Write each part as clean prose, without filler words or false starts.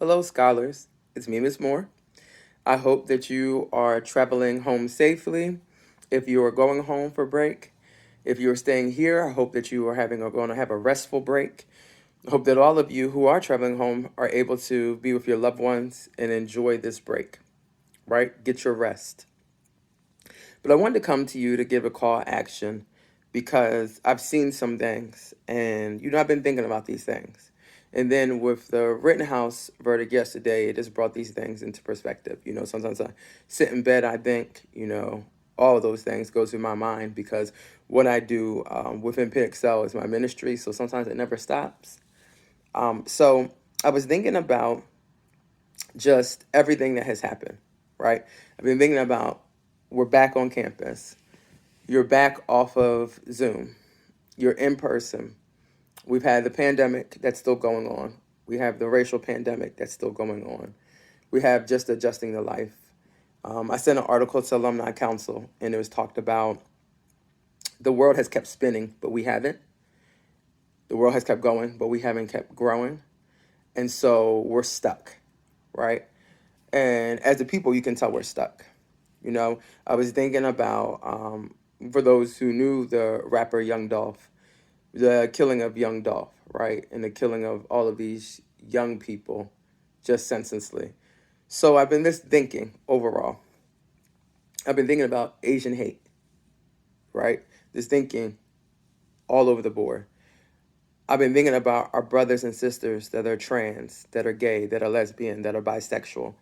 Hello, scholars. It's me, Miss Moore. I hope that you are traveling home safely. If you are going home for break, if you are staying here, I hope that you are having or going to have a restful break. I hope that all of you who are traveling home are able to be with your loved ones and enjoy this break, right? Get your rest. But I wanted to come to you to give a call to action because I've seen some things and, I've been thinking about these things. And then with the Rittenhouse verdict yesterday, it just brought these things into perspective. Sometimes I sit in bed, I think, all of those things go through my mind because what I do within Pitt EXCEL is my ministry. So sometimes it never stops. So I was thinking about just everything that has happened, right? I've been thinking about we're back on campus. You're back off of Zoom. You're in person. We've had the pandemic that's still going on. We have the racial pandemic that's still going on. We have just adjusting to life. I sent an article to Alumni Council, and it was talked about the world has kept spinning, but we haven't. The world has kept going, but we haven't kept growing. And so we're stuck, right? And as a people, you can tell we're stuck. I was thinking about, for those who knew the rapper Young Dolph, the killing of Young Dolph, right? And the killing of all of these young people just senselessly. So I've been just thinking overall. I've been thinking about Asian hate, right? Just thinking all over the board. I've been thinking about our brothers and sisters that are trans, that are gay, that are lesbian, that are bisexual,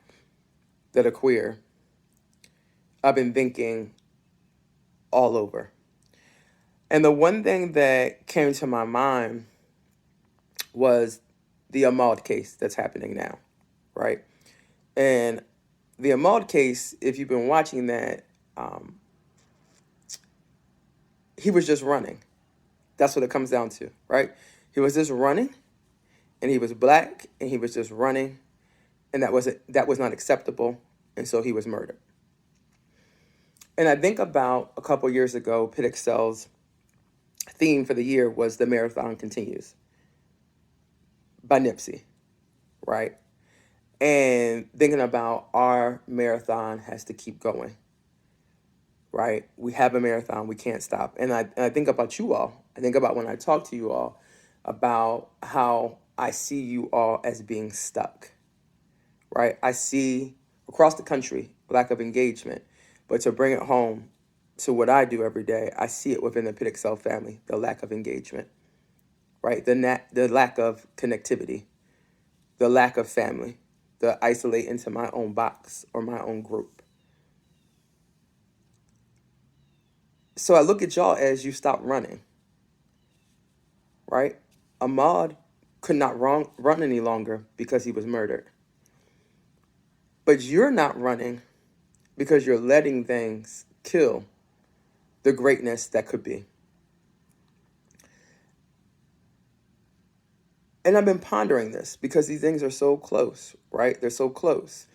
that are queer. I've been thinking all over. And the one thing that came to my mind was the Ahmaud case that's happening now, right? And the Ahmaud case, if you've been watching that, he was just running. That's what it comes down to, right? He was just running, and he was black, and he was just running, and that was not acceptable, and so he was murdered. And I think about a couple years ago, Pitt EXCEL's theme for the year was "The Marathon Continues" by Nipsey, right? And thinking about our marathon has to keep going, right? We have a marathon, we can't stop. And I think about you all. I think about when I talk to you all about how I see you all as being stuck, right? I see across the country lack of engagement, but to bring it home to what I do every day, I see it within the Pitt EXCEL family, the lack of engagement, right? The lack of connectivity, the lack of family, the isolate into my own box or my own group. So I look at y'all as you stop running, right? Ahmaud could not run any longer because he was murdered. But you're not running because you're letting things kill the greatness that could be. And I've been pondering this because these things are so close, right? They're so close.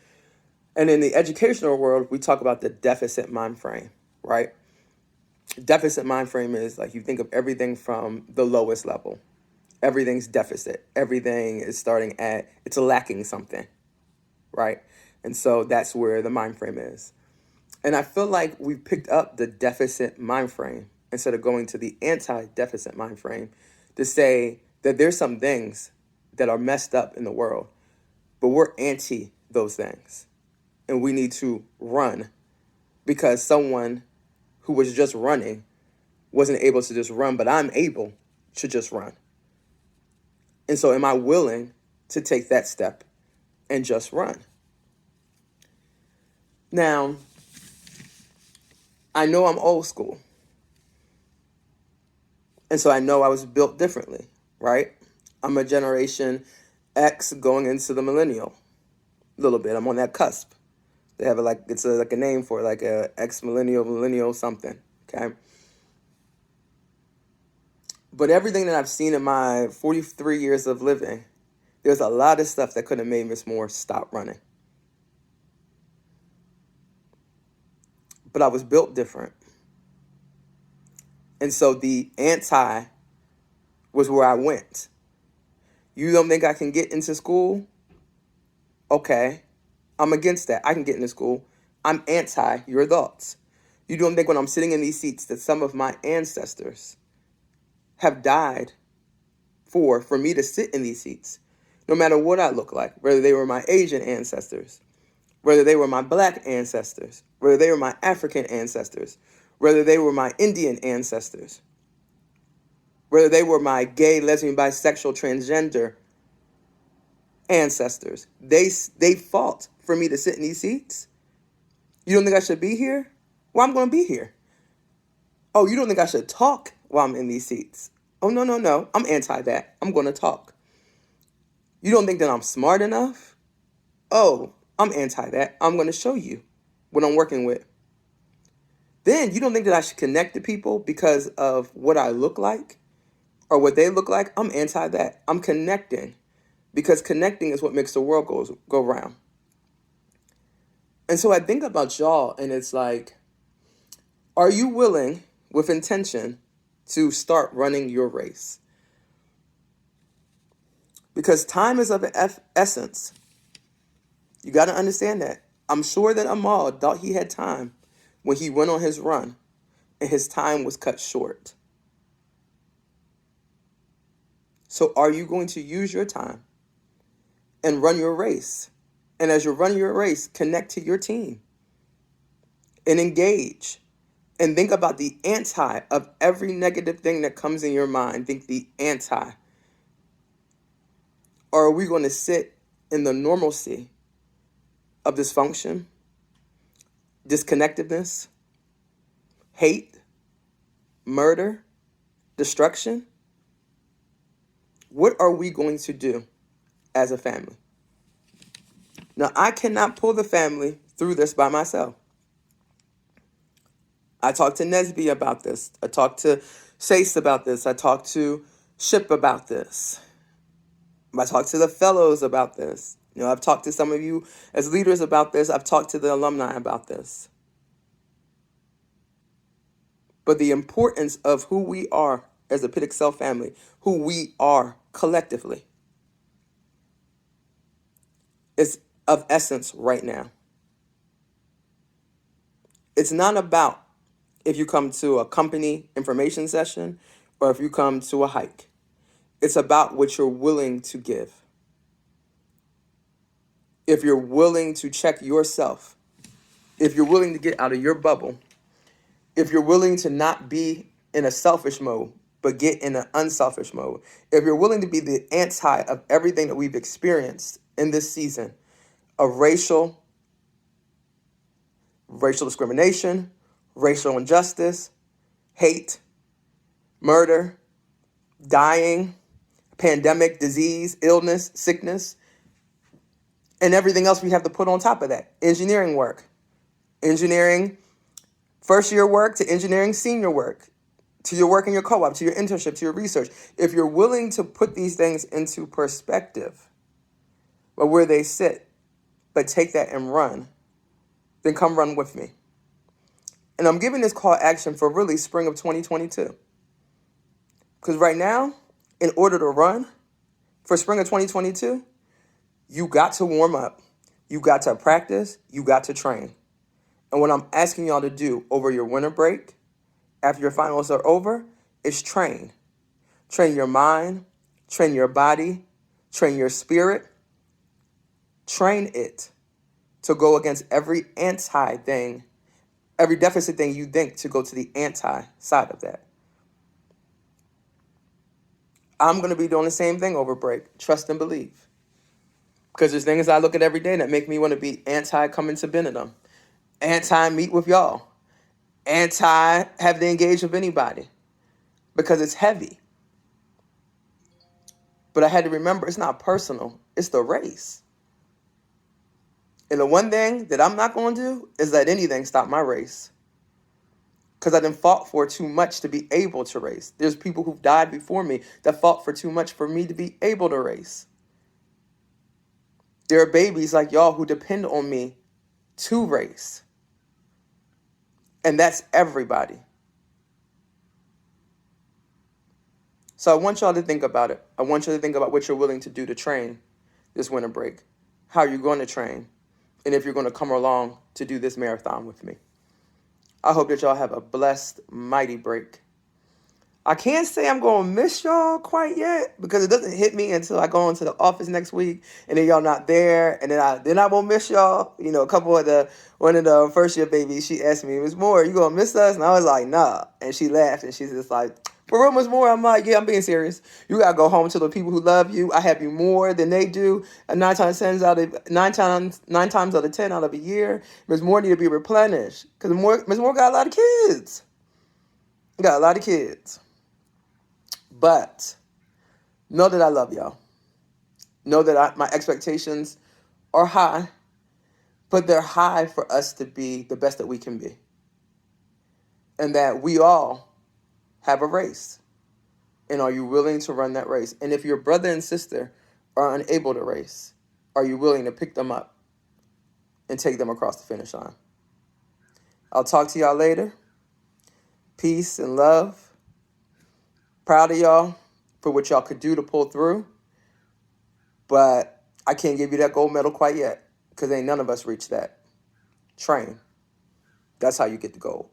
And in the educational world, we talk about the deficit mind frame, right? Deficit mind frame is like you think of everything from the lowest level. Everything's deficit. Everything is starting at, it's lacking something, right? And so that's where the mind frame is. And I feel like we picked up the deficit mind frame instead of going to the anti-deficit mind frame to say that there's some things that are messed up in the world, but we're anti those things. And we need to run because someone who was just running wasn't able to just run, but I'm able to just run. And so am I willing to take that step and just run? Now, I know I'm old school. And so I know I was built differently, right? I'm a generation X going into the millennial a little bit. I'm on that cusp. They have like a name for it, like a X millennial something, okay? But everything that I've seen in my 43 years of living, there's a lot of stuff that could have made Miss Moore stop running. But I was built different. And so the anti was where I went. You don't think I can get into school? Okay, I'm against that. I can get into school. I'm anti your thoughts. You don't think when I'm sitting in these seats that some of my ancestors have died for me to sit in these seats, no matter what I look like, whether they were my Asian ancestors, whether they were my black ancestors, whether they were my African ancestors, whether they were my Indian ancestors, whether they were my gay, lesbian, bisexual, transgender ancestors. They fought for me to sit in these seats. You don't think I should be here? Well, I'm going to be here. Oh, you don't think I should talk while I'm in these seats? Oh, no, no, no. I'm anti that. I'm going to talk. You don't think that I'm smart enough? Oh, I'm anti that. I'm going to show you what I'm working with. Then you don't think that I should connect to people because of what I look like or what they look like? I'm anti that. I'm connecting because connecting is what makes the world go round. And so I think about y'all and it's like, are you willing with intention to start running your race? Because time is of the essence. You got to understand that. I'm sure that Amal thought he had time when he went on his run and his time was cut short. So are you going to use your time and run your race? And as you're running your race, connect to your team and engage and think about the anti of every negative thing that comes in your mind. Think the anti. Or are we going to sit in the normalcy of dysfunction, disconnectedness, hate, murder, destruction? What are we going to do as a family? Now, I cannot pull the family through this by myself. I talked to NSBE about this. I talked to SASE about this. I talked to SHPE about this. I talked to the fellows about this. I've talked to some of you as leaders about this. I've talked to the alumni about this. But the importance of who we are as a Pitt EXCEL family, who we are collectively, is of essence right now. It's not about if you come to a company information session or if you come to a hike. It's about what you're willing to give. If you're willing to check yourself, if you're willing to get out of your bubble, if you're willing to not be in a selfish mode, but get in an unselfish mode, if you're willing to be the anti of everything that we've experienced in this season of racial discrimination, racial injustice, hate, murder, dying, pandemic, disease, illness, sickness, and everything else we have to put on top of that. Engineering work, engineering first year work to engineering senior work, to your work in your co-op, to your internship, to your research. If you're willing to put these things into perspective, but where they sit, but take that and run, then come run with me. And I'm giving this call to action for really spring of 2022. Because right now, in order to run for spring of 2022, you got to warm up. You got to practice. You got to train. And what I'm asking y'all to do over your winter break, after your finals are over, is train. Train your mind, train your body, train your spirit. Train it to go against every anti thing, every deficit thing you think, to go to the anti side of that. I'm going to be doing the same thing over break. Trust and believe. Because there's things I look at every day that make me want to be anti coming to Benidorm, anti meet with y'all, anti have to engage with anybody, because it's heavy. But I had to remember it's not personal. It's the race. And the one thing that I'm not going to do is let anything stop my race. Because I done fought for too much to be able to race. There's people who've died before me that fought for too much for me to be able to race. There are babies like y'all who depend on me to race. And that's everybody. So I want y'all to think about it. I want you to think about what you're willing to do to train this winter break. how you're going to train, and if you're going to come along to do this marathon with me. I hope that y'all have a blessed, mighty break. I can't say I'm going to miss y'all quite yet because it doesn't hit me until I go into the office next week and then y'all not there, and then I won't miss y'all. You know, one of the first year babies, she asked me, "Miss Moore, you going to miss us?" And I was like, "Nah." And she laughed and she's just like, "For real, Miss Moore?" I'm like, "Yeah, I'm being serious. You got to go home to the people who love you. I have you more than they do. And nine times out of 10 out of a year, Miss Moore need to be replenished because Miss Moore got a lot of kids. Got a lot of kids. But know that I love y'all. Know that my expectations are high, but they're high for us to be the best that we can be. And that we all have a race. And are you willing to run that race? And if your brother and sister are unable to race, are you willing to pick them up and take them across the finish line? I'll talk to y'all later. Peace and love. Proud of y'all for what y'all could do to pull through. But I can't give you that gold medal quite yet because ain't none of us reached that. Train. That's how you get the gold.